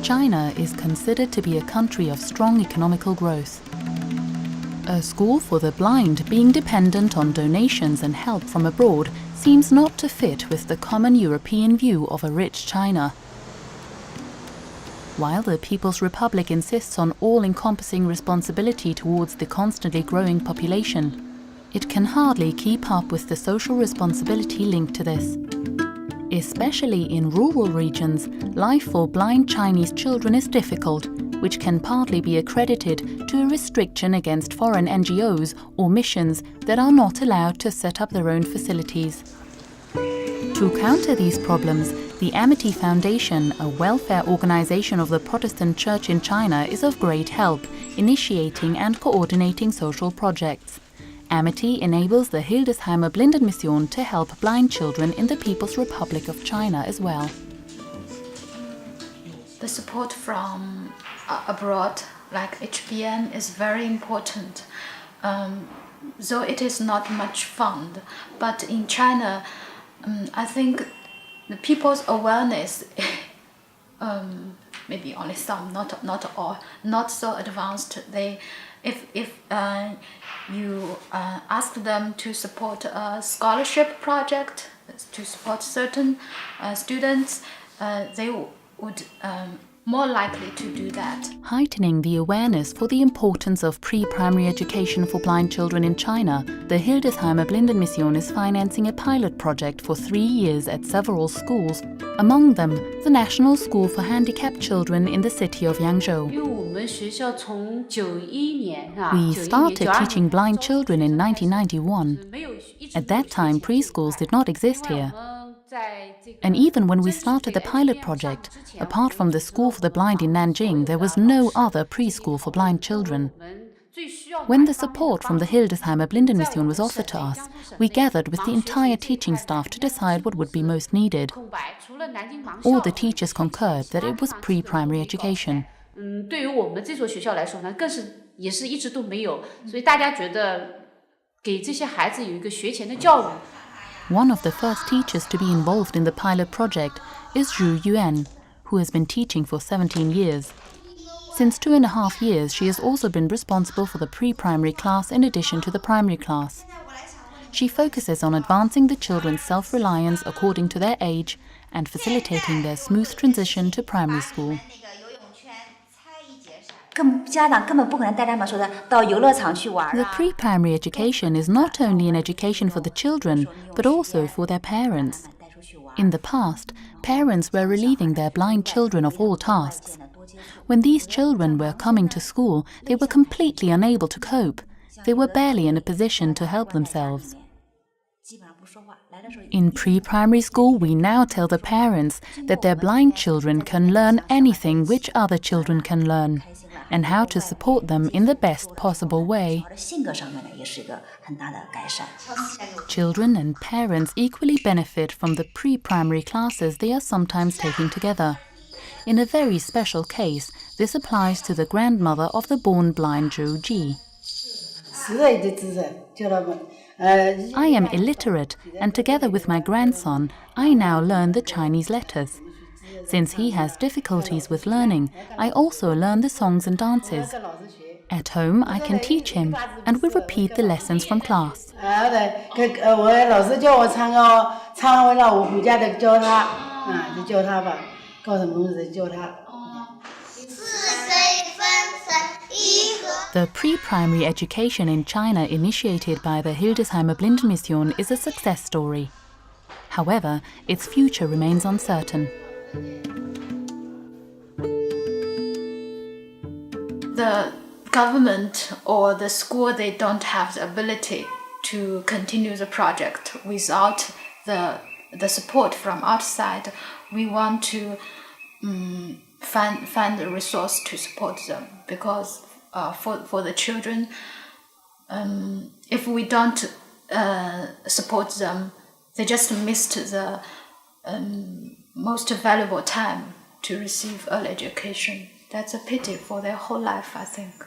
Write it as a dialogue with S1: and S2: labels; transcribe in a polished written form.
S1: China is considered to be a country of strong economical growth. A school for the blind being dependent on donations and help from abroad seems not to fit with the common European view of a rich China. While the People's Republic insists on all-encompassing responsibility towards the constantly growing population, it can hardly keep up with the social responsibility linked to this. Especially in rural regions, life for blind Chinese children is difficult, which can partly be accredited to a restriction against foreign NGOs or missions that are not allowed to set up their own facilities. To counter these problems, the Amity Foundation, a welfare organization of the Protestant Church in China, is of great help, initiating and coordinating social projects. Amity enables the Hildesheimer Blindenmission to help blind children in the People's Republic of China as well.
S2: The support from abroad, like HBN, is very important. Though it is not much fund, but in China, I think the people's awareness, maybe only some, not all, not so advanced. If you ask them to support a scholarship project, to support certain students, they would more likely to do that.
S1: Heightening the awareness for the importance of pre-primary education for blind children in China, the Hildesheimer Blindenmission is financing a pilot project for 3 years at several schools, among them the National School for Handicapped Children in the city of Yangzhou. We started teaching blind children in 1991. At that time, preschools did not exist here. And even when we started the pilot project, apart from the School for the Blind in Nanjing, there was no other preschool for blind children. When the support from the Hildesheimer Blindenmission was offered to us, we gathered with the entire teaching staff to decide what would be most needed. All the teachers concurred that it was pre-primary education. One of the first teachers to be involved in the pilot project is Zhu Yuan, who has been teaching for 17 years. Since 2.5 years, she has also been responsible for the pre-primary class in addition to the primary class. She focuses on advancing the children's self-reliance according to their age and facilitating their smooth transition to primary school. The pre-primary education is not only an education for the children, but also for their parents. In the past, parents were relieving their blind children of all tasks. When these children were coming to school, they were completely unable to cope. They were barely in a position to help themselves. In pre-primary school, we now tell the parents that their blind children can learn anything which other children can learn, and how to support them in the best possible way. Children and parents equally benefit from the pre-primary classes they are sometimes taking together. In a very special case, this applies to the grandmother of the born blind Zhou Ji. I am illiterate, and together with my grandson, I now learn the Chinese letters. Since he has difficulties with learning, I also learn the songs and dances. At home, I can teach him, and we repeat the lessons from class. The pre-primary education in China initiated by the Hildesheimer Blindenmission is a success story. However, its future remains uncertain.
S2: The government or the school, they don't have the ability to continue the project without the support from outside. We want to find a resource to support them, because for the children, if we don't support them, they just missed the most valuable time to receive early education. That's a pity for their whole life, I think.